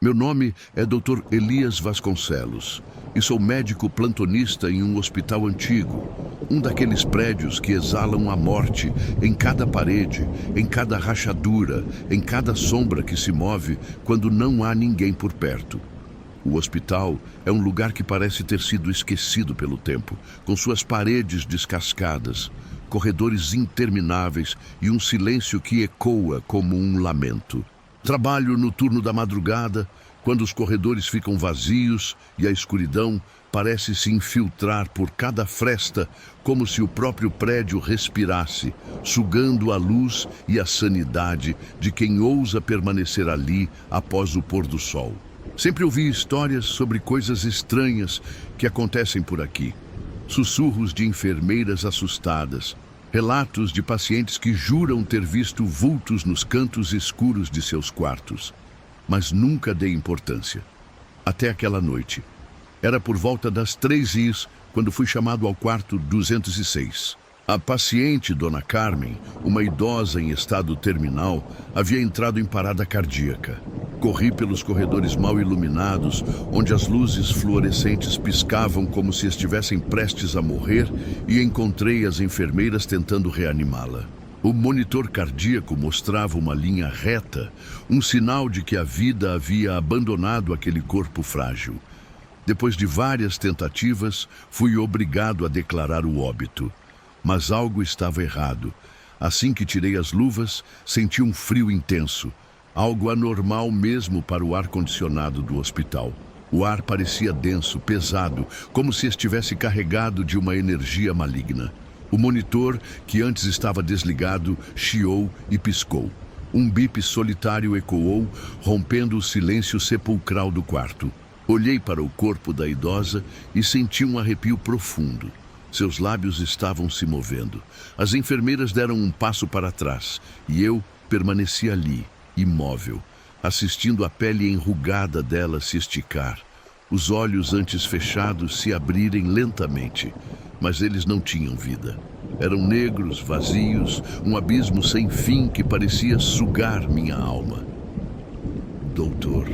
Meu nome é Dr. Elias Vasconcelos e sou médico plantonista em um hospital antigo, um daqueles prédios que exalam a morte em cada parede, em cada rachadura, em cada sombra que se move quando não há ninguém por perto. O hospital é um lugar que parece ter sido esquecido pelo tempo, com suas paredes descascadas, corredores intermináveis e um silêncio que ecoa como um lamento. Trabalho no turno da madrugada, quando os corredores ficam vazios e a escuridão parece se infiltrar por cada fresta, como se o próprio prédio respirasse, sugando a luz e a sanidade de quem ousa permanecer ali após o pôr do sol. Sempre ouvi histórias sobre coisas estranhas que acontecem por aqui. Sussurros de enfermeiras assustadas, relatos de pacientes que juram ter visto vultos nos cantos escuros de seus quartos. Mas nunca dei importância. Até aquela noite. Era por volta das 3h, quando fui chamado ao quarto 206. A paciente, Dona Carmen, uma idosa em estado terminal, havia entrado em parada cardíaca. Corri pelos corredores mal iluminados, onde as luzes fluorescentes piscavam como se estivessem prestes a morrer, e encontrei as enfermeiras tentando reanimá-la. O monitor cardíaco mostrava uma linha reta, um sinal de que a vida havia abandonado aquele corpo frágil. Depois de várias tentativas, fui obrigado a declarar o óbito. Mas algo estava errado. Assim que tirei as luvas, senti um frio intenso. Algo anormal mesmo para o ar-condicionado do hospital. O ar parecia denso, pesado, como se estivesse carregado de uma energia maligna. O monitor, que antes estava desligado, chiou e piscou. Um bip solitário ecoou, rompendo o silêncio sepulcral do quarto. Olhei para o corpo da idosa e senti um arrepio profundo. Seus lábios estavam se movendo. As enfermeiras deram um passo para trás e eu permaneci ali, imóvel, assistindo a pele enrugada dela se esticar. Os olhos antes fechados se abrirem lentamente, mas eles não tinham vida. Eram negros, vazios, um abismo sem fim que parecia sugar minha alma. Doutor.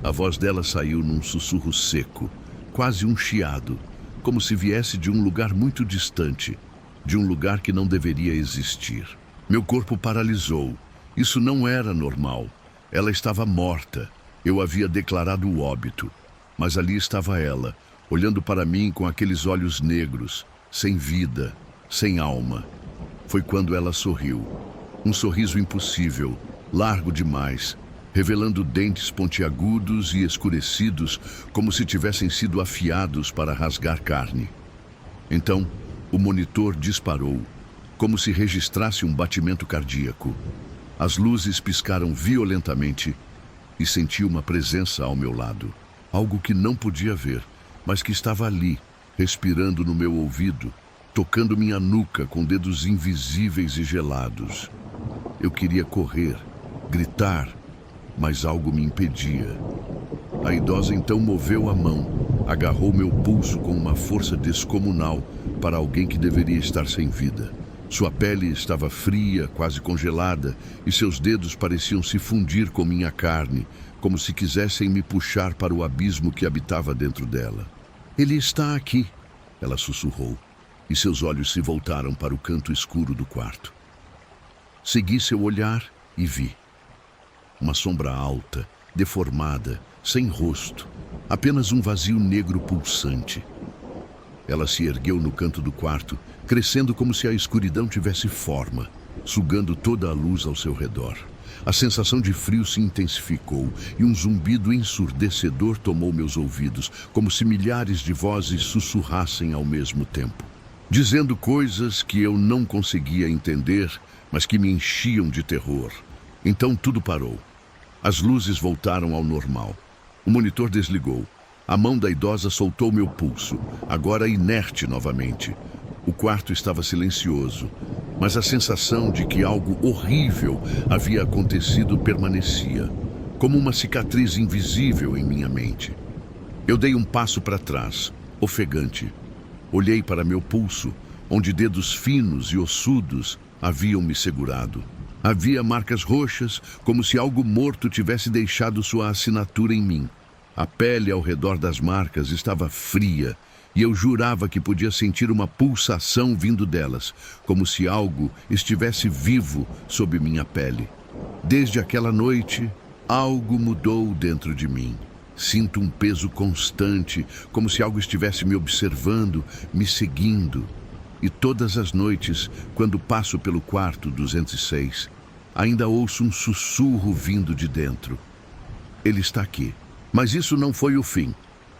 A voz dela saiu num sussurro seco, quase um chiado, como se viesse de um lugar muito distante, de um lugar que não deveria existir. Meu corpo paralisou. Isso não era normal. Ela estava morta. Eu havia declarado o óbito. Mas ali estava ela, olhando para mim com aqueles olhos negros, sem vida, sem alma. Foi quando ela sorriu. Um sorriso impossível, largo demais, revelando dentes pontiagudos e escurecidos, como se tivessem sido afiados para rasgar carne. Então, o monitor disparou, como se registrasse um batimento cardíaco. As luzes piscaram violentamente e senti uma presença ao meu lado. Algo que não podia ver, mas que estava ali, respirando no meu ouvido, tocando minha nuca com dedos invisíveis e gelados. Eu queria correr, gritar, mas algo me impedia. A idosa então moveu a mão, agarrou meu pulso com uma força descomunal para alguém que deveria estar sem vida. Sua pele estava fria, quase congelada, e seus dedos pareciam se fundir com minha carne, como se quisessem me puxar para o abismo que habitava dentro dela. Ele está aqui, ela sussurrou, e seus olhos se voltaram para o canto escuro do quarto. Segui seu olhar e vi. Uma sombra alta, deformada, sem rosto, apenas um vazio negro pulsante. Ela se ergueu no canto do quarto, crescendo como se a escuridão tivesse forma, sugando toda a luz ao seu redor. A sensação de frio se intensificou e um zumbido ensurdecedor tomou meus ouvidos, como se milhares de vozes sussurrassem ao mesmo tempo, dizendo coisas que eu não conseguia entender, mas que me enchiam de terror. Então tudo parou. As luzes voltaram ao normal. O monitor desligou. A mão da idosa soltou meu pulso, agora inerte novamente. O quarto estava silencioso, mas a sensação de que algo horrível havia acontecido permanecia, como uma cicatriz invisível em minha mente. Eu dei um passo para trás, ofegante. Olhei para meu pulso, onde dedos finos e ossudos haviam me segurado. Havia marcas roxas, como se algo morto tivesse deixado sua assinatura em mim. A pele ao redor das marcas estava fria, e eu jurava que podia sentir uma pulsação vindo delas, como se algo estivesse vivo sob minha pele. Desde aquela noite, algo mudou dentro de mim. Sinto um peso constante, como se algo estivesse me observando, me seguindo. E todas as noites, quando passo pelo quarto 206, ainda ouço um sussurro vindo de dentro. Ele está aqui. Mas isso não foi o fim.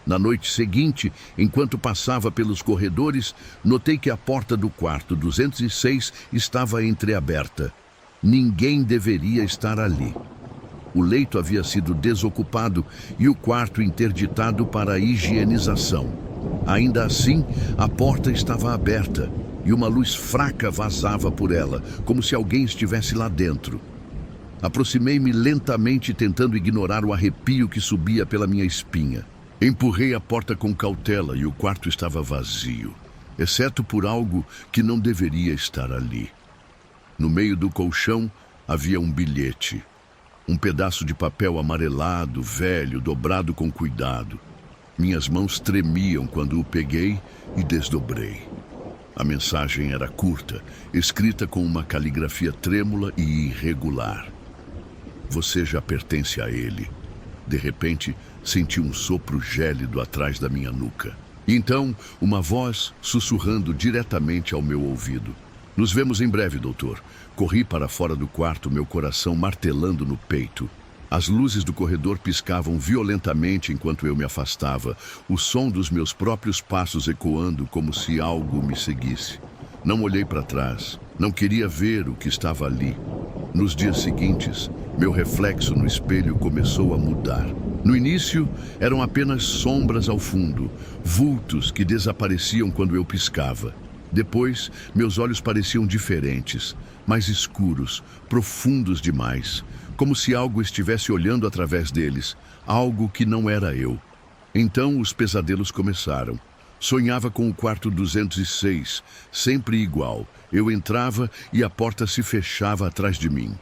Na noite seguinte, enquanto passava pelos corredores, notei que a porta do quarto 206 estava entreaberta. Ninguém deveria estar ali. O leito havia sido desocupado e o quarto interditado para a higienização. Ainda assim, a porta estava aberta e uma luz fraca vazava por ela, como se alguém estivesse lá dentro. Aproximei-me lentamente, tentando ignorar o arrepio que subia pela minha espinha. Empurrei a porta com cautela e o quarto estava vazio, exceto por algo que não deveria estar ali. No meio do colchão havia um bilhete. Um pedaço de papel amarelado, velho, dobrado com cuidado. Minhas mãos tremiam quando o peguei e desdobrei. A mensagem era curta, escrita com uma caligrafia trêmula e irregular. Você já pertence a ele. De repente, senti um sopro gélido atrás da minha nuca. Então, uma voz sussurrando diretamente ao meu ouvido. Nos vemos em breve, doutor. Corri para fora do quarto, meu coração martelando no peito. As luzes do corredor piscavam violentamente enquanto eu me afastava, o som dos meus próprios passos ecoando como se algo me seguisse. Não olhei para trás, não queria ver o que estava ali. Nos dias seguintes, meu reflexo no espelho começou a mudar. No início, eram apenas sombras ao fundo, vultos que desapareciam quando eu piscava. Depois, meus olhos pareciam diferentes, mais escuros, profundos demais, como se algo estivesse olhando através deles, algo que não era eu. Então os pesadelos começaram. Sonhava com o quarto 206, sempre igual. Eu entrava e a porta se fechava atrás de mim.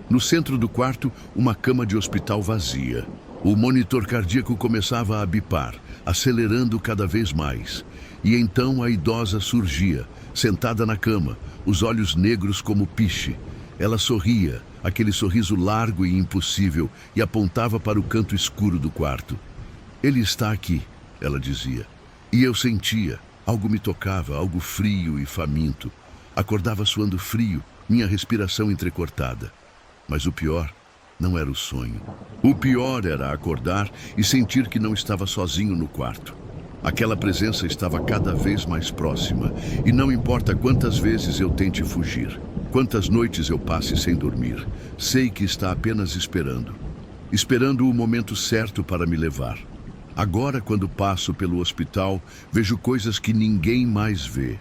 No centro do quarto, uma cama de hospital vazia. O monitor cardíaco começava a bipar, acelerando cada vez mais. E então a idosa surgia, sentada na cama, os olhos negros como piche. Ela sorria, aquele sorriso largo e impossível, e apontava para o canto escuro do quarto. Ele está aqui, ela dizia. E eu sentia, algo me tocava, algo frio e faminto. Acordava suando frio, minha respiração entrecortada. Mas o pior não era o sonho. O pior era acordar e sentir que não estava sozinho no quarto. Aquela presença estava cada vez mais próxima, e não importa quantas vezes eu tente fugir, quantas noites eu passe sem dormir, sei que está apenas esperando o momento certo para me levar. Agora, quando passo pelo hospital, vejo coisas que ninguém mais vê.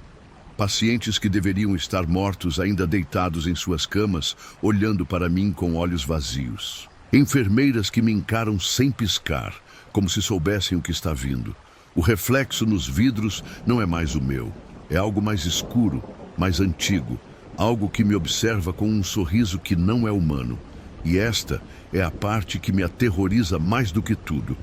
Pacientes que deveriam estar mortos ainda deitados em suas camas, olhando para mim com olhos vazios. Enfermeiras que me encaram sem piscar, como se soubessem o que está vindo. O reflexo nos vidros não é mais o meu. É algo mais escuro, mais antigo. Algo que me observa com um sorriso que não é humano. E esta é a parte que me aterroriza mais do que tudo.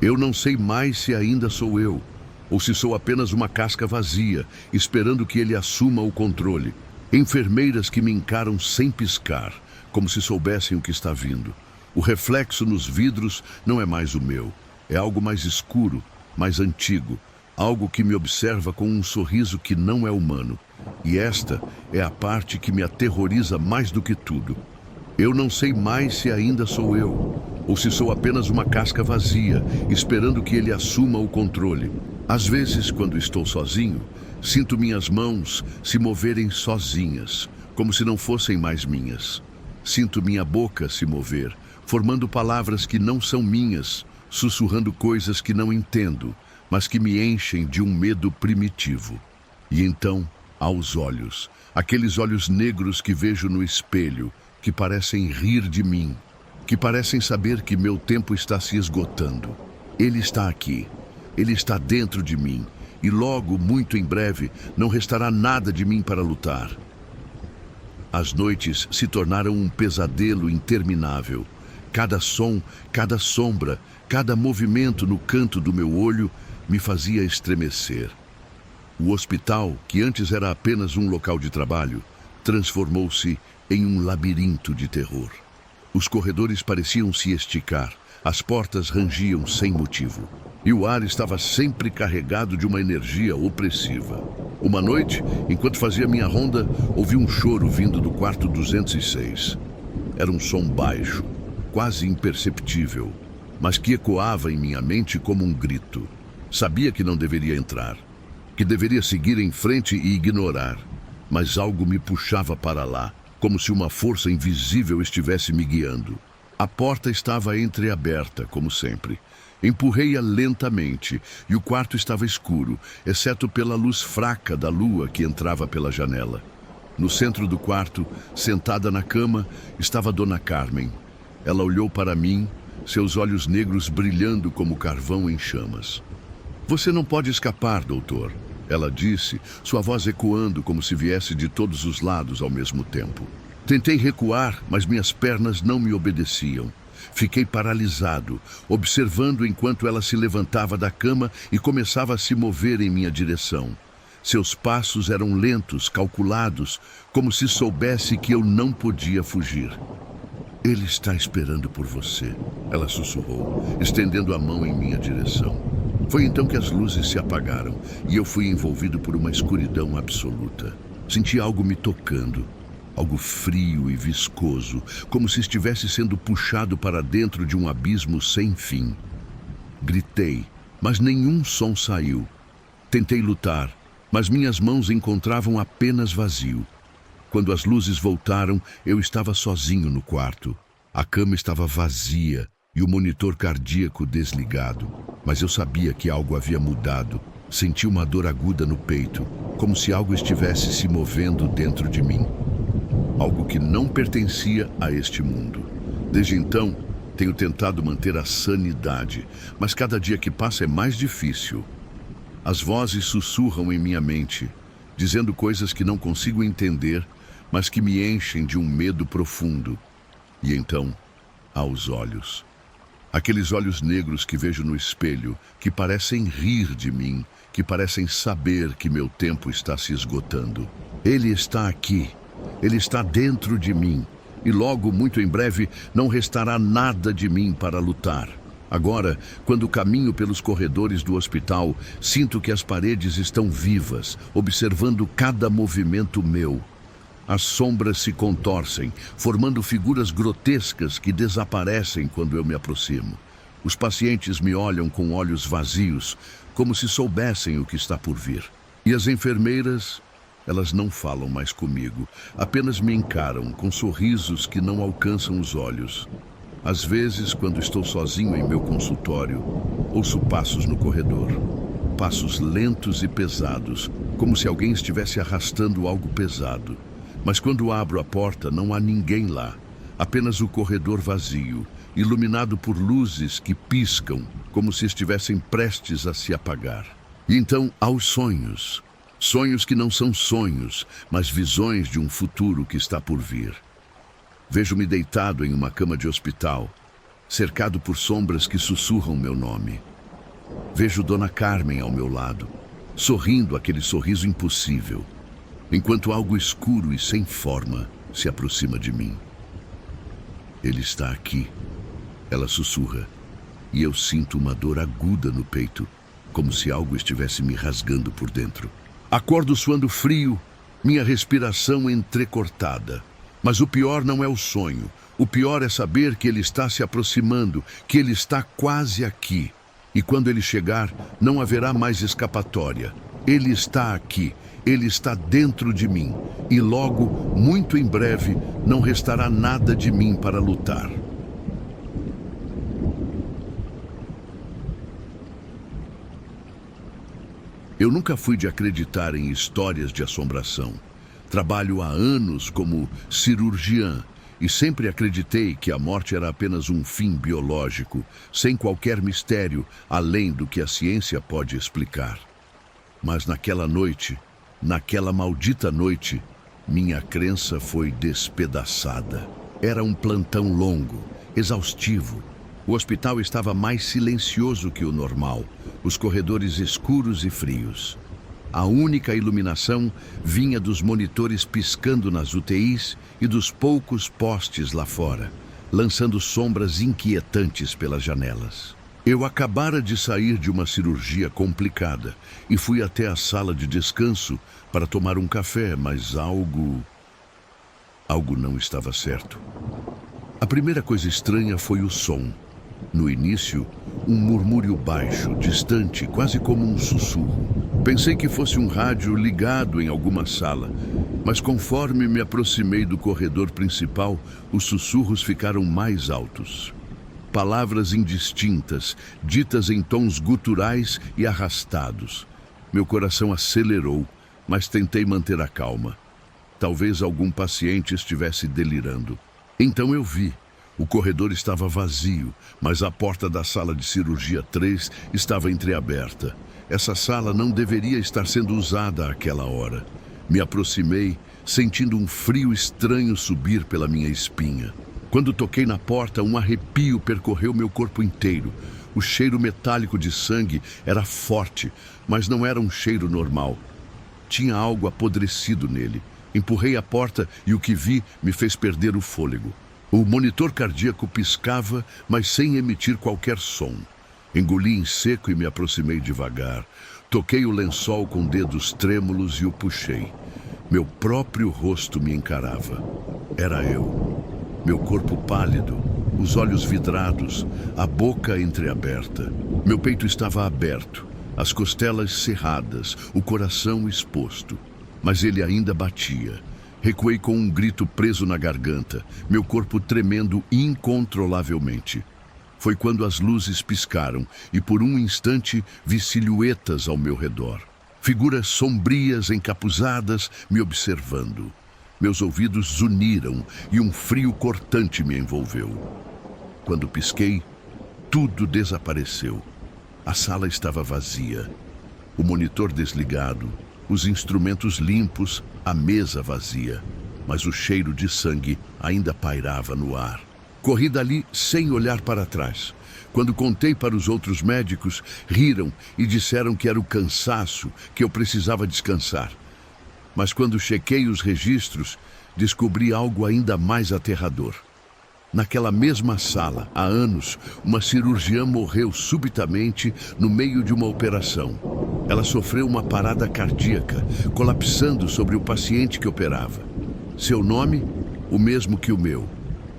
Eu não sei mais se ainda sou eu, ou se sou apenas uma casca vazia, esperando que ele assuma o controle. Enfermeiras que me encaram sem piscar, como se soubessem o que está vindo. O reflexo nos vidros não é mais o meu. É algo mais escuro, mais antigo. Algo que me observa com um sorriso que não é humano. E esta é a parte que me aterroriza mais do que tudo. Eu não sei mais se ainda sou eu, ou se sou apenas uma casca vazia, esperando que ele assuma o controle. Às vezes, quando estou sozinho, sinto minhas mãos se moverem sozinhas, como se não fossem mais minhas. Sinto minha boca se mover, formando palavras que não são minhas, sussurrando coisas que não entendo, mas que me enchem de um medo primitivo. E então, há os olhos, aqueles olhos negros que vejo no espelho, que parecem rir de mim, que parecem saber que meu tempo está se esgotando. Ele está aqui, ele está dentro de mim, e logo, muito em breve, não restará nada de mim para lutar. As noites se tornaram um pesadelo interminável. Cada som, cada sombra, cada movimento no canto do meu olho me fazia estremecer. O hospital, que antes era apenas um local de trabalho, transformou-se em um labirinto de terror. Os corredores pareciam se esticar, as portas rangiam sem motivo. E o ar estava sempre carregado de uma energia opressiva. Uma noite, enquanto fazia minha ronda, ouvi um choro vindo do quarto 206. Era um som baixo, quase imperceptível, mas que ecoava em minha mente como um grito. Sabia que não deveria entrar, que deveria seguir em frente e ignorar, mas algo me puxava para lá, como se uma força invisível estivesse me guiando. A porta estava entreaberta, como sempre. Empurrei-a lentamente e o quarto estava escuro, exceto pela luz fraca da lua que entrava pela janela. No centro do quarto, sentada na cama, estava Dona Carmen. Ela olhou para mim, seus olhos negros brilhando como carvão em chamas. "Você não pode escapar, doutor", ela disse, sua voz ecoando como se viesse de todos os lados ao mesmo tempo. Tentei recuar, mas minhas pernas não me obedeciam. Fiquei paralisado, observando enquanto ela se levantava da cama e começava a se mover em minha direção. Seus passos eram lentos, calculados, como se soubesse que eu não podia fugir. "Ele está esperando por você", ela sussurrou, estendendo a mão em minha direção. Foi então que as luzes se apagaram e eu fui envolvido por uma escuridão absoluta. Senti algo me tocando. Algo frio e viscoso, como se estivesse sendo puxado para dentro de um abismo sem fim. Gritei, mas nenhum som saiu. Tentei lutar, mas minhas mãos encontravam apenas vazio. Quando as luzes voltaram, eu estava sozinho no quarto. A cama estava vazia e o monitor cardíaco desligado. Mas eu sabia que algo havia mudado. Senti uma dor aguda no peito, como se algo estivesse se movendo dentro de mim. Algo que não pertencia a este mundo. Desde então, tenho tentado manter a sanidade, mas cada dia que passa é mais difícil. As vozes sussurram em minha mente, dizendo coisas que não consigo entender, mas que me enchem de um medo profundo. E então, há os olhos. Aqueles olhos negros que vejo no espelho, que parecem rir de mim, que parecem saber que meu tempo está se esgotando. Ele está aqui. Ele está dentro de mim, e logo, muito em breve, não restará nada de mim para lutar. Agora, quando caminho pelos corredores do hospital, sinto que as paredes estão vivas, observando cada movimento meu. As sombras se contorcem, formando figuras grotescas que desaparecem quando eu me aproximo. Os pacientes me olham com olhos vazios, como se soubessem o que está por vir. E as enfermeiras... Elas não falam mais comigo, apenas me encaram com sorrisos que não alcançam os olhos. Às vezes, quando estou sozinho em meu consultório, ouço passos no corredor. Passos lentos e pesados, como se alguém estivesse arrastando algo pesado. Mas quando abro a porta, não há ninguém lá. Apenas o corredor vazio, iluminado por luzes que piscam, como se estivessem prestes a se apagar. E então há os sonhos. Sonhos que não são sonhos, mas visões de um futuro que está por vir. Vejo-me deitado em uma cama de hospital, cercado por sombras que sussurram meu nome. Vejo Dona Carmen ao meu lado, sorrindo aquele sorriso impossível, enquanto algo escuro e sem forma se aproxima de mim. "Ele está aqui", ela sussurra, e eu sinto uma dor aguda no peito, como se algo estivesse me rasgando por dentro. Acordo suando frio, minha respiração entrecortada. Mas o pior não é o sonho. O pior é saber que ele está se aproximando, que ele está quase aqui. E quando ele chegar, não haverá mais escapatória. Ele está aqui, ele está dentro de mim. E logo, muito em breve, não restará nada de mim para lutar. Eu nunca fui de acreditar em histórias de assombração. Trabalho há anos como cirurgiã e sempre acreditei que a morte era apenas um fim biológico, sem qualquer mistério além do que a ciência pode explicar. Mas naquela noite, naquela maldita noite, Minha crença foi despedaçada. Era um plantão longo, exaustivo. O hospital estava mais silencioso que o normal, os corredores escuros e frios. A única iluminação vinha dos monitores piscando nas UTIs e dos poucos postes lá fora, lançando sombras inquietantes pelas janelas. Eu acabara de sair de uma cirurgia complicada e fui até a sala de descanso para tomar um café, mas algo não estava certo. A primeira coisa estranha foi o som. No início, um murmúrio baixo, distante, quase como um sussurro. Pensei que fosse um rádio ligado em alguma sala, mas conforme me aproximei do corredor principal, os sussurros ficaram mais altos. Palavras indistintas, ditas em tons guturais e arrastados. Meu coração acelerou, mas tentei manter a calma. Talvez algum paciente estivesse delirando. Então eu vi. O corredor estava vazio, mas a porta da sala de cirurgia 3 estava entreaberta. Essa sala não deveria estar sendo usada àquela hora. Me aproximei, sentindo um frio estranho subir pela minha espinha. Quando toquei na porta, um arrepio percorreu meu corpo inteiro. O cheiro metálico de sangue era forte, mas não era um cheiro normal. Tinha algo apodrecido nele. Empurrei a porta e o que vi me fez perder o fôlego. O monitor cardíaco piscava, mas sem emitir qualquer som. Engoli em seco e me aproximei devagar. Toquei o lençol com dedos trêmulos e o puxei. Meu próprio rosto me encarava. Era eu. Meu corpo pálido, os olhos vidrados, a boca entreaberta. Meu peito estava aberto, as costelas cerradas, o coração exposto. Mas ele ainda batia. Recuei com um grito preso na garganta, meu corpo tremendo incontrolavelmente. Foi quando as luzes piscaram e por um instante vi silhuetas ao meu redor. Figuras sombrias, encapuzadas, me observando. Meus ouvidos zuniram e um frio cortante me envolveu. Quando pisquei, tudo desapareceu. A sala estava vazia. O monitor desligado, os instrumentos limpos, a mesa vazia. Mas o cheiro de sangue ainda pairava no ar. Corri dali sem olhar para trás. Quando contei para os outros médicos, riram e disseram que era o cansaço, que eu precisava descansar. Mas quando chequei os registros, descobri algo ainda mais aterrador. Naquela mesma sala, há anos, uma cirurgiã morreu subitamente no meio de uma operação. Ela sofreu uma parada cardíaca, colapsando sobre o paciente que operava. Seu nome, o mesmo que o meu.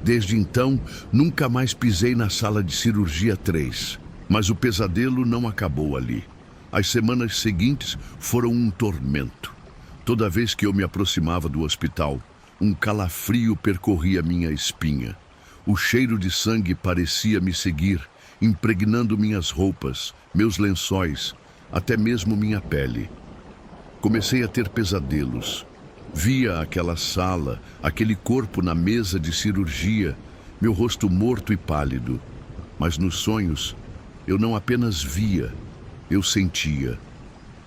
Desde então, nunca mais pisei na sala de cirurgia 3. Mas o pesadelo não acabou ali. As semanas seguintes foram um tormento. Toda vez que eu me aproximava do hospital, um calafrio percorria minha espinha. O cheiro de sangue parecia me seguir, impregnando minhas roupas, meus lençóis, até mesmo minha pele. Comecei a ter pesadelos. Via aquela sala, aquele corpo na mesa de cirurgia, meu rosto morto e pálido. Mas nos sonhos, eu não apenas via, eu sentia.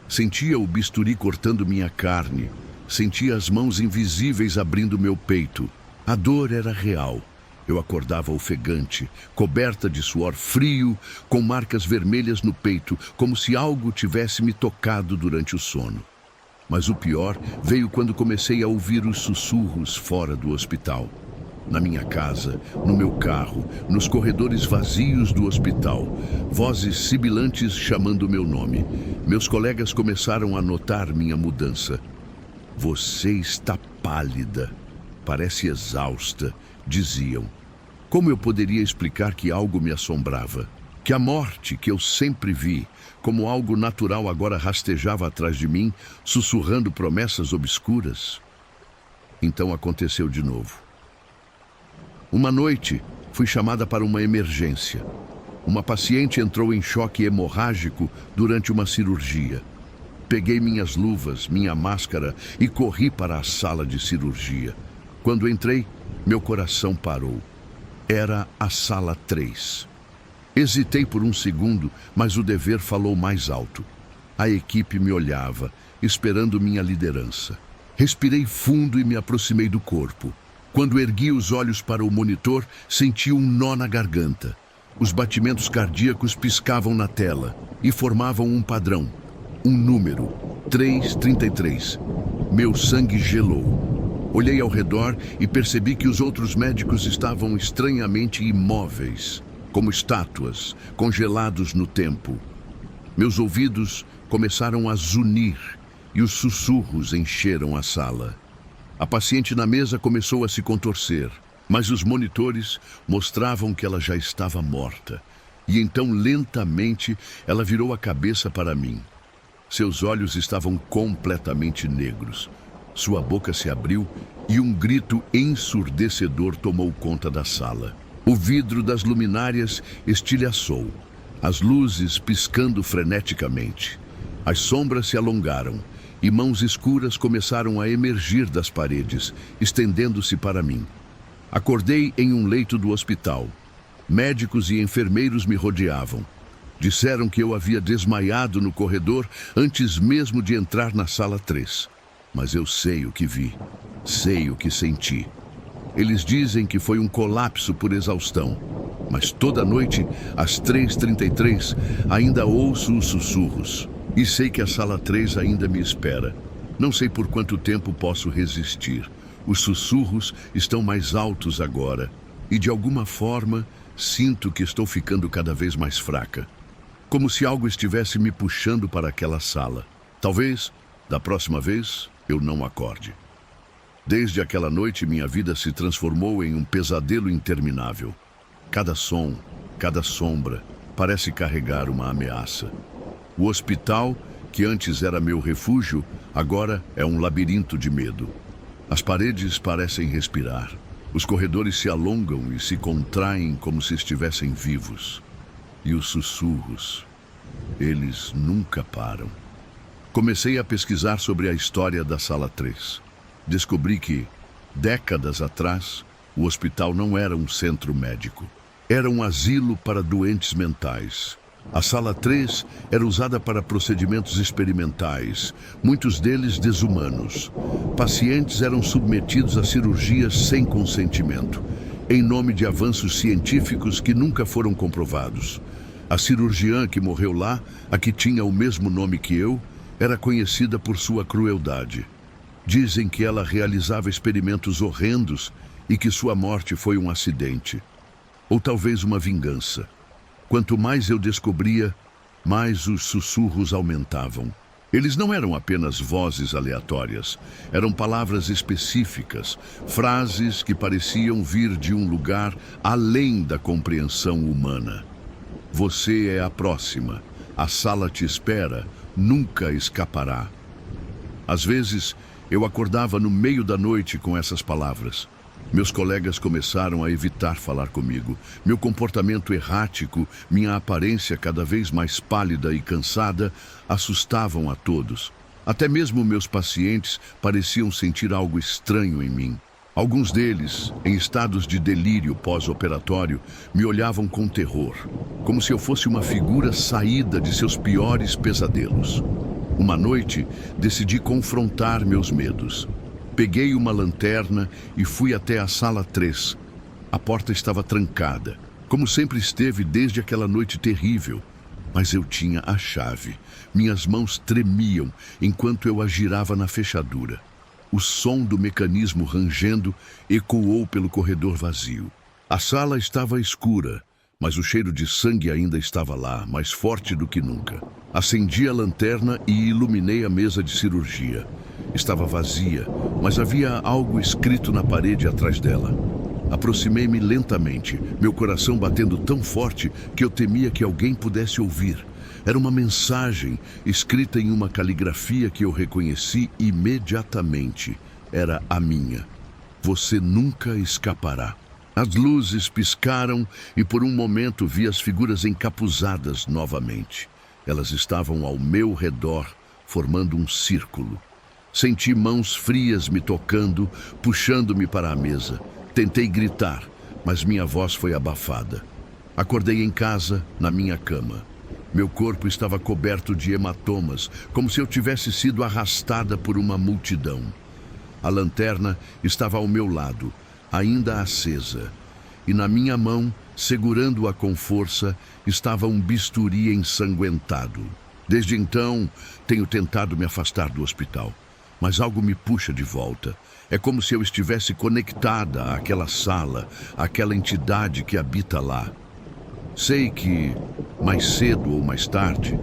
Sentia o bisturi cortando minha carne, sentia as mãos invisíveis abrindo meu peito. A dor era real. Eu acordava ofegante, coberta de suor frio, com marcas vermelhas no peito, como se algo tivesse me tocado durante o sono. Mas o pior veio quando comecei a ouvir os sussurros fora do hospital. Na minha casa, no meu carro, nos corredores vazios do hospital, vozes sibilantes chamando meu nome. Meus colegas começaram a notar minha mudança. Você está pálida, parece exausta, diziam. Como eu poderia explicar que algo me assombrava? Que a morte, que eu sempre vi, como algo natural, agora rastejava atrás de mim, sussurrando promessas obscuras? Então aconteceu de novo. Uma noite, fui chamada para uma emergência. Uma paciente entrou em choque hemorrágico durante uma cirurgia. Peguei minhas luvas, minha máscara e corri para a sala de cirurgia. Quando entrei, meu coração parou. Era a sala 3. Hesitei por um segundo, mas o dever falou mais alto. A equipe me olhava, esperando minha liderança. Respirei fundo e me aproximei do corpo. Quando ergui os olhos para o monitor, senti um nó na garganta. Os batimentos cardíacos piscavam na tela e formavam um padrão. Um número, 333. Meu sangue gelou. Olhei ao redor e percebi que os outros médicos estavam estranhamente imóveis, como estátuas, congelados no tempo. Meus ouvidos começaram a zunir e os sussurros encheram a sala. A paciente na mesa começou a se contorcer, mas os monitores mostravam que ela já estava morta. E então, lentamente, ela virou a cabeça para mim. Seus olhos estavam completamente negros. Sua boca se abriu e um grito ensurdecedor tomou conta da sala. O vidro das luminárias estilhaçou, as luzes piscando freneticamente. As sombras se alongaram e mãos escuras começaram a emergir das paredes, estendendo-se para mim. Acordei em um leito do hospital. Médicos e enfermeiros me rodeavam. Disseram que eu havia desmaiado no corredor antes mesmo de entrar na sala 3. Mas eu sei o que vi, sei o que senti. Eles dizem que foi um colapso por exaustão, mas toda noite, às 3h33, ainda ouço os sussurros. E sei que a sala 3 ainda me espera. Não sei por quanto tempo posso resistir. Os sussurros estão mais altos agora. E de alguma forma, sinto que estou ficando cada vez mais fraca. Como se algo estivesse me puxando para aquela sala. Talvez, da próxima vez, eu não acorde. Desde aquela noite, minha vida se transformou em um pesadelo interminável. Cada som, cada sombra, parece carregar uma ameaça. O hospital, que antes era meu refúgio, agora é um labirinto de medo. As paredes parecem respirar. Os corredores se alongam e se contraem como se estivessem vivos. E os sussurros, eles nunca param. Comecei a pesquisar sobre a história da Sala 3. Descobri que, décadas atrás, o hospital não era um centro médico. Era um asilo para doentes mentais. A Sala 3 era usada para procedimentos experimentais, muitos deles desumanos. Pacientes eram submetidos a cirurgias sem consentimento, em nome de avanços científicos que nunca foram comprovados. A cirurgiã que morreu lá, a que tinha o mesmo nome que eu, era conhecida por sua crueldade. Dizem que ela realizava experimentos horrendos e que sua morte foi um acidente. Ou talvez uma vingança. Quanto mais eu descobria, mais os sussurros aumentavam. Eles não eram apenas vozes aleatórias, eram palavras específicas, frases que pareciam vir de um lugar além da compreensão humana. Você é a próxima, a sala te espera, nunca escapará. Às vezes, eu acordava no meio da noite com essas palavras. Meus colegas começaram a evitar falar comigo. Meu comportamento errático, minha aparência cada vez mais pálida e cansada, assustavam a todos. Até mesmo meus pacientes pareciam sentir algo estranho em mim. Alguns deles, em estados de delírio pós-operatório, me olhavam com terror, como se eu fosse uma figura saída de seus piores pesadelos. Uma noite, decidi confrontar meus medos. Peguei uma lanterna e fui até a sala 3. A porta estava trancada, como sempre esteve desde aquela noite terrível. Mas eu tinha a chave. Minhas mãos tremiam enquanto eu a girava na fechadura. O som do mecanismo rangendo ecoou pelo corredor vazio. A sala estava escura, mas o cheiro de sangue ainda estava lá, mais forte do que nunca. Acendi a lanterna e iluminei a mesa de cirurgia. Estava vazia, mas havia algo escrito na parede atrás dela. Aproximei-me lentamente, meu coração batendo tão forte que eu temia que alguém pudesse ouvir. Era uma mensagem escrita em uma caligrafia que eu reconheci imediatamente. Era a minha. Você nunca escapará. As luzes piscaram e por um momento vi as figuras encapuzadas novamente. Elas estavam ao meu redor, formando um círculo. Senti mãos frias me tocando, puxando-me para a mesa. Tentei gritar, mas minha voz foi abafada. Acordei em casa, na minha cama. Meu corpo estava coberto de hematomas, como se eu tivesse sido arrastada por uma multidão. A lanterna estava ao meu lado, ainda acesa, e na minha mão, segurando-a com força, estava um bisturi ensanguentado. Desde então, tenho tentado me afastar do hospital, mas algo me puxa de volta. É como se eu estivesse conectada àquela sala, àquela entidade que habita lá. Sei que, mais cedo ou mais tarde,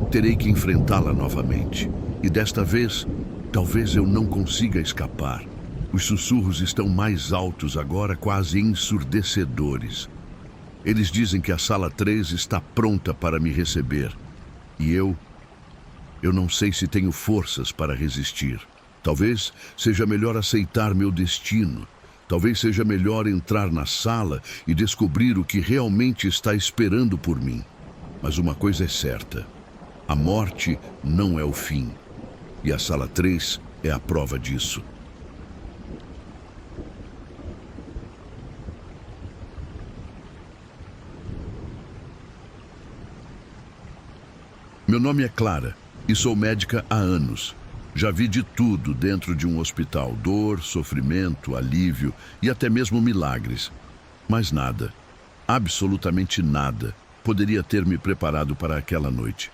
terei que enfrentá-la novamente. E desta vez, talvez eu não consiga escapar. Os sussurros estão mais altos agora, quase ensurdecedores. Eles dizem que a sala 3 está pronta para me receber. E eu não sei se tenho forças para resistir. Talvez seja melhor aceitar meu destino. Talvez seja melhor entrar na sala e descobrir o que realmente está esperando por mim. Mas uma coisa é certa: a morte não é o fim. E a sala 3 é a prova disso. Meu nome é Clara e sou médica há anos. Já vi de tudo dentro de um hospital: dor, sofrimento, alívio e até mesmo milagres. Mas nada, absolutamente nada, poderia ter me preparado para aquela noite.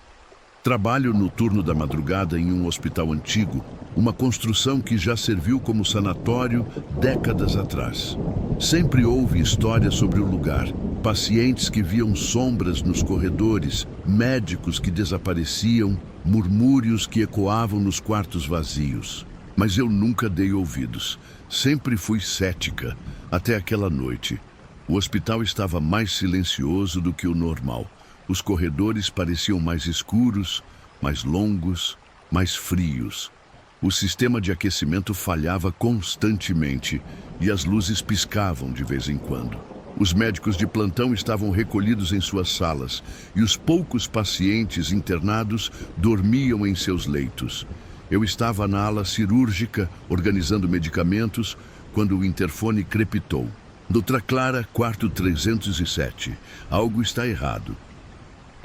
Trabalho no turno da madrugada em um hospital antigo, uma construção que já serviu como sanatório décadas atrás. Sempre houve histórias sobre o lugar: pacientes que viam sombras nos corredores, médicos que desapareciam, murmúrios que ecoavam nos quartos vazios. Mas eu nunca dei ouvidos. Sempre fui cética, até aquela noite. O hospital estava mais silencioso do que o normal. Os corredores pareciam mais escuros, mais longos, mais frios. O sistema de aquecimento falhava constantemente e as luzes piscavam de vez em quando. Os médicos de plantão estavam recolhidos em suas salas e os poucos pacientes internados dormiam em seus leitos. Eu estava na ala cirúrgica, organizando medicamentos, quando o interfone crepitou. Doutora Clara, quarto 307. Algo está errado.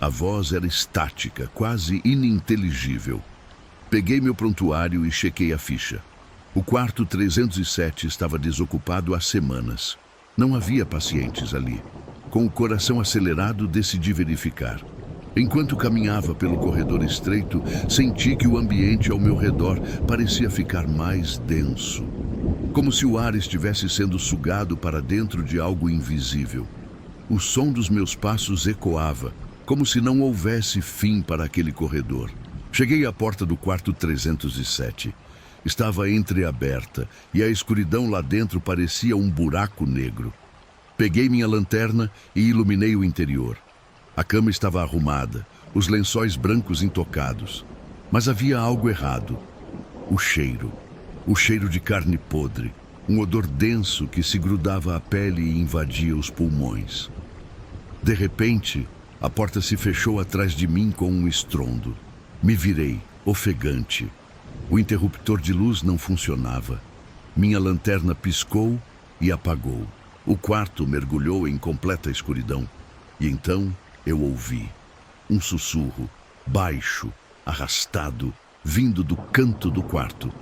A voz era estática, quase ininteligível. Peguei meu prontuário e chequei a ficha. O quarto 307 estava desocupado há semanas. Não havia pacientes ali. Com o coração acelerado, decidi verificar. Enquanto caminhava pelo corredor estreito, senti que o ambiente ao meu redor parecia ficar mais denso. Como se o ar estivesse sendo sugado para dentro de algo invisível. O som dos meus passos ecoava, como se não houvesse fim para aquele corredor. Cheguei à porta do quarto 307. Estava entreaberta e a escuridão lá dentro parecia um buraco negro. Peguei minha lanterna e iluminei o interior. A cama estava arrumada, os lençóis brancos intocados. Mas havia algo errado. O cheiro. O cheiro de carne podre. Um odor denso que se grudava à pele e invadia os pulmões. De repente, a porta se fechou atrás de mim com um estrondo. Me virei, ofegante. O interruptor de luz não funcionava. Minha lanterna piscou e apagou. O quarto mergulhou em completa escuridão. E então eu ouvi um sussurro, baixo, arrastado, vindo do canto do quarto.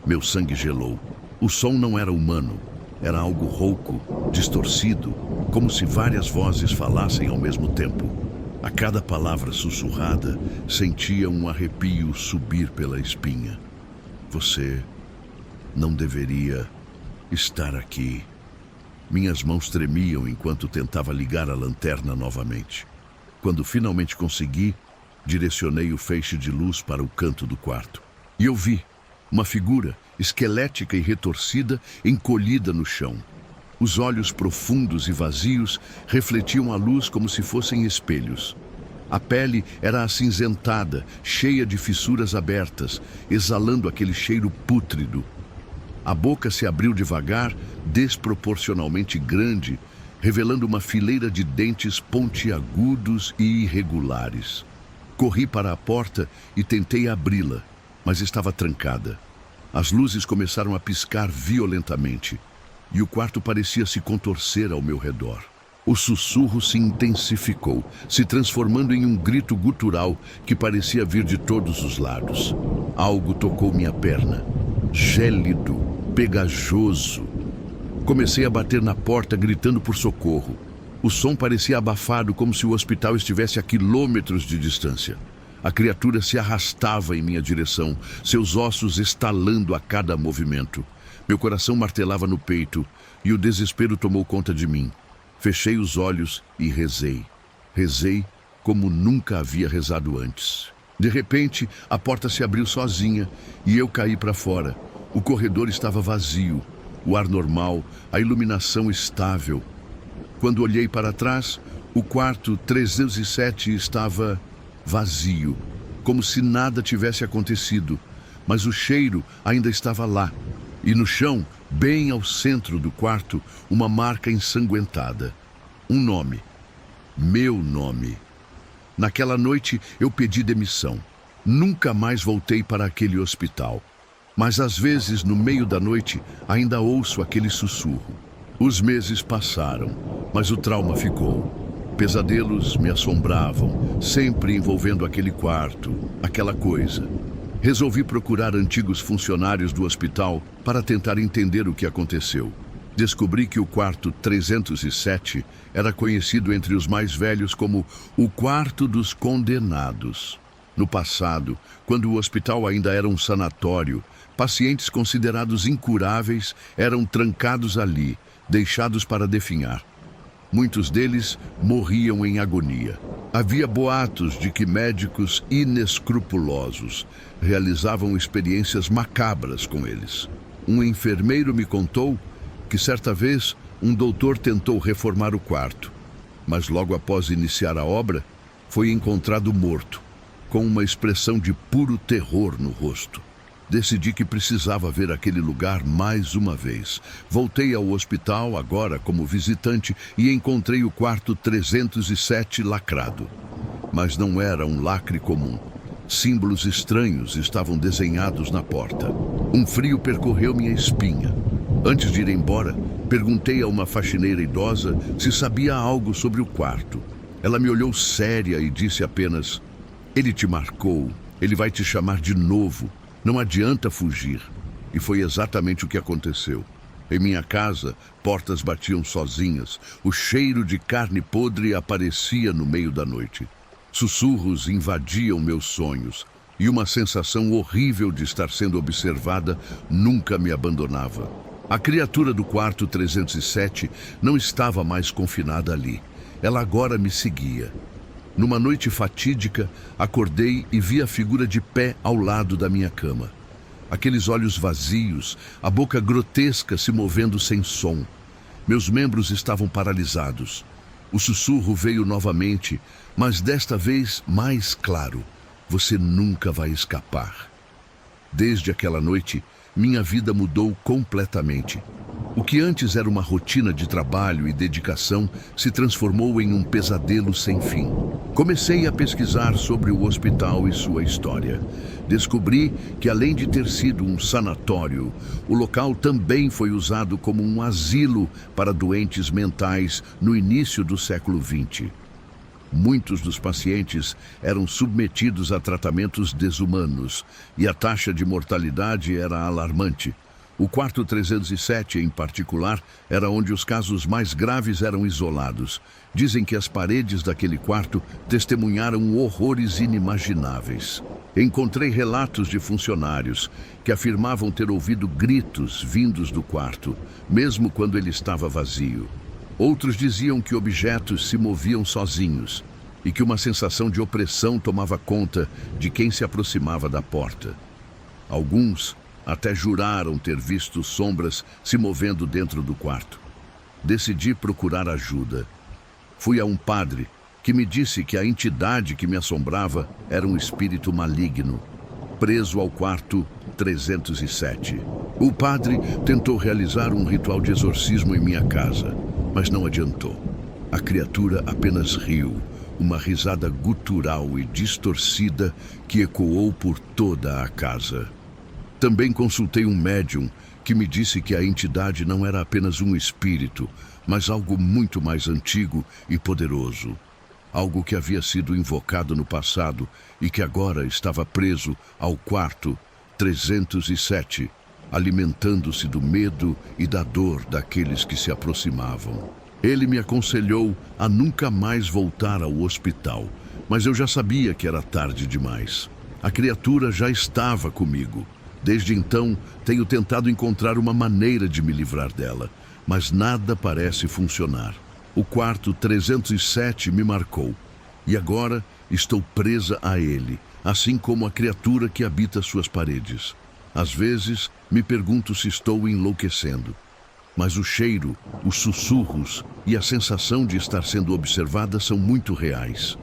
Meu sangue gelou. O som não era humano. Era algo rouco, distorcido, como se várias vozes falassem ao mesmo tempo. A cada palavra sussurrada, sentia um arrepio subir pela espinha. Você não deveria estar aqui. Minhas mãos tremiam enquanto tentava ligar a lanterna novamente. Quando finalmente consegui, direcionei o feixe de luz para o canto do quarto. E eu vi uma figura esquelética e retorcida, encolhida no chão. Os olhos profundos e vazios refletiam a luz como se fossem espelhos. A pele era acinzentada, cheia de fissuras abertas, exalando aquele cheiro pútrido. A boca se abriu devagar, desproporcionalmente grande, revelando uma fileira de dentes pontiagudos e irregulares. Corri para a porta e tentei abri-la, mas estava trancada. As luzes começaram a piscar violentamente, e o quarto parecia se contorcer ao meu redor. O sussurro se intensificou, se transformando em um grito gutural que parecia vir de todos os lados. Algo tocou minha perna, gélido, pegajoso. Comecei a bater na porta, gritando por socorro. O som parecia abafado, como se o hospital estivesse a quilômetros de distância. A criatura se arrastava em minha direção, seus ossos estalando a cada movimento. Meu coração martelava no peito e o desespero tomou conta de mim. Fechei os olhos e rezei. Rezei como nunca havia rezado antes. De repente, a porta se abriu sozinha e eu caí para fora. O corredor estava vazio, o ar normal, a iluminação estável. Quando olhei para trás, o quarto 307 estava vazio, como se nada tivesse acontecido, mas o cheiro ainda estava lá. E no chão, bem ao centro do quarto, uma marca ensanguentada. Um nome. Meu nome. Naquela noite, eu pedi demissão. Nunca mais voltei para aquele hospital. Mas às vezes, no meio da noite, ainda ouço aquele sussurro. Os meses passaram, mas o trauma ficou. Pesadelos me assombravam, sempre envolvendo aquele quarto, aquela coisa. Resolvi procurar antigos funcionários do hospital para tentar entender o que aconteceu. Descobri que o quarto 307 era conhecido entre os mais velhos como o quarto dos condenados. No passado, quando o hospital ainda era um sanatório, pacientes considerados incuráveis eram trancados ali, deixados para definhar. Muitos deles morriam em agonia. Havia boatos de que médicos inescrupulosos realizavam experiências macabras com eles. Um enfermeiro me contou que certa vez um doutor tentou reformar o quarto, mas logo após iniciar a obra, foi encontrado morto, com uma expressão de puro terror no rosto. Decidi que precisava ver aquele lugar mais uma vez. Voltei ao hospital, agora como visitante, e encontrei o quarto 307 lacrado. Mas não era um lacre comum. Símbolos estranhos estavam desenhados na porta. Um frio percorreu minha espinha. Antes de ir embora, perguntei a uma faxineira idosa se sabia algo sobre o quarto. Ela me olhou séria e disse apenas: "Ele te marcou, ele vai te chamar de novo. Não adianta fugir." E foi exatamente o que aconteceu. Em minha casa, portas batiam sozinhas. O cheiro de carne podre aparecia no meio da noite. Sussurros invadiam meus sonhos. E uma sensação horrível de estar sendo observada nunca me abandonava. A criatura do quarto 307 não estava mais confinada ali. Ela agora me seguia. Numa noite fatídica, acordei e vi a figura de pé ao lado da minha cama. Aqueles olhos vazios, a boca grotesca se movendo sem som. Meus membros estavam paralisados. O sussurro veio novamente, mas desta vez mais claro: "Você nunca vai escapar." Desde aquela noite, minha vida mudou completamente. O que antes era uma rotina de trabalho e dedicação se transformou em um pesadelo sem fim. Comecei a pesquisar sobre o hospital e sua história. Descobri que, além de ter sido um sanatório, o local também foi usado como um asilo para doentes mentais no início do século XX. Muitos dos pacientes eram submetidos a tratamentos desumanos e a taxa de mortalidade era alarmante. O quarto 307, em particular, era onde os casos mais graves eram isolados. Dizem que as paredes daquele quarto testemunharam horrores inimagináveis. Encontrei relatos de funcionários que afirmavam ter ouvido gritos vindos do quarto, mesmo quando ele estava vazio. Outros diziam que objetos se moviam sozinhos e que uma sensação de opressão tomava conta de quem se aproximava da porta. Alguns até juraram ter visto sombras se movendo dentro do quarto. Decidi procurar ajuda. Fui a um padre que me disse que a entidade que me assombrava era um espírito maligno, preso ao quarto 307. O padre tentou realizar um ritual de exorcismo em minha casa, mas não adiantou. A criatura apenas riu, uma risada gutural e distorcida que ecoou por toda a casa. Também consultei um médium que me disse que a entidade não era apenas um espírito, mas algo muito mais antigo e poderoso. Algo que havia sido invocado no passado e que agora estava preso ao quarto 307. alimentando-se do medo e da dor daqueles que se aproximavam. Ele me aconselhou a nunca mais voltar ao hospital, mas eu já sabia que era tarde demais. A criatura já estava comigo. Desde então, tenho tentado encontrar uma maneira de me livrar dela, mas nada parece funcionar. O quarto 307 me marcou, e agora estou presa a ele, assim como a criatura que habita suas paredes. Às vezes, me pergunto se estou enlouquecendo, mas o cheiro, os sussurros e a sensação de estar sendo observada são muito reais.